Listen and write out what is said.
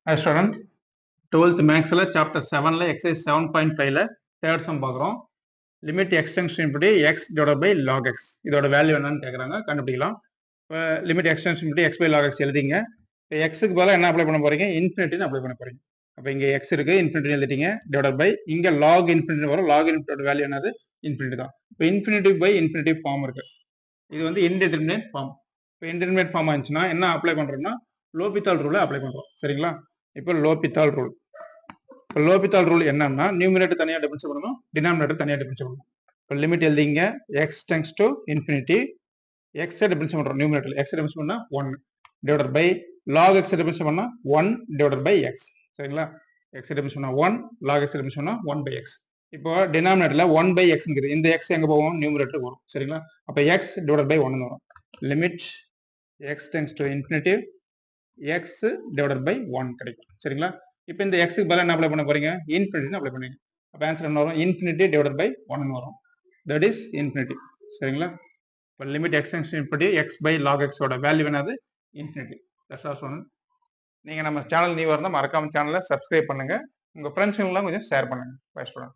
Hi student, 12th Maxல chapter 7ல exercise 7.5ல third sum பார்க்குறோம். limit extension படி x divided by log x இதோட value என்னன்னு கேட்குறாங்க, கண்டுபிடிக்கலாம். இப்போ limit extension படி x by log x எழுதிங்க. இப்போ எக்ஸுக்கு பதிலாக என்ன அப்ளை பண்ண போறீங்க, இன்ஃபினிட்டின்னு அப்ளை பண்ண போறீங்க. அப்போ இங்கே x இருக்கு, இன்ஃபினிட்டி எழுதிட்டீங்க, டிவைட் பை இங்கே log இன்ஃபினிட்டி வரும், log இன்ஃபினிட்டி வேல்யூ என்னது, இன்ஃபினிட்டி தான். இப்போ இன்ஃபினிட்டி பை இன்ஃபினிட்டி ஃபார்ம் இருக்கு, இது வந்து இன்டிடெர்மினேட் ஃபார்ம். இப்போ இன்டிடெர்மினேட் ஃபார்ம் ஆச்சுன்னா என்ன அப்ளை பண்றோம்னா லோபித்தால் ரூலை அப்ளை பண்றோம், சரிங்களா? இப்போ லோபித்தால் ரூல், இப்போ லோபித்தால் ரூல் என்னன்னா நியூமரேட்டர் தனியாக டிஃபரன்ஸ் பண்ணணும், டினாமினேட்டர் தனியாக டிஃபரன்ஸ் பண்ணணும். இப்போ லிமிட் எழுதிங்க, x tends to infinity, x difference பண்றோம் நியூமரேட்டர், எக்ஸ் டிஃபரன்ஸ் பண்ணா 1 divided by log x difference பண்ணா 1 டிவைடட் பை எக்ஸ், சரிங்களா? எக்ஸ் டிஃபரன்ஸ் பண்ணா 1, லாக் எக்ஸ் டிஃபரன்ஸ் பண்ணா 1 பை எக்ஸ். இப்போ டினாமினேட்டர்ல 1 பை எக்ஸ் இருக்குது, இந்த எக்ஸ் எங்க போகும், நியூமரேட்டர் வரும், சரிங்களா? அப்போ எக்ஸ் டிவைடட் பை 1 வரும். Limit x tends to infinity x divided by 1 கிடைக்கும், சரிங்களா? இப்போ இந்த எக்ஸுக்கு பதிலாக என்ன அப்ளை பண்ண போறீங்க, இன்ஃபினிட்டி அப்ளை பண்ணுவீங்க. அப்போ ஆன்சர் என்ன வரும், இன்ஃபினிட்டி டிவைடட் பை 1 வரும், தட் இஸ் இன்ஃபினிட்டி, சரிங்களா? இப்போ லிமிட் எக்ஸ்டென்ஷன் படி எக்ஸ் பை லாக் எக்ஸோட வேல்யூ என்னது, இன்ஃபினிட்டி. That's all student. நீங்கள் நம்ம சேனல் நியூவாக இருந்தால் மறக்காம சேனலை சப்ஸ்கிரைப் பண்ணுங்க, உங்கள் ஃப்ரெண்ட்ஸுங்கெல்லாம் கொஞ்சம் ஷேர் பண்ணுங்க. Bye student.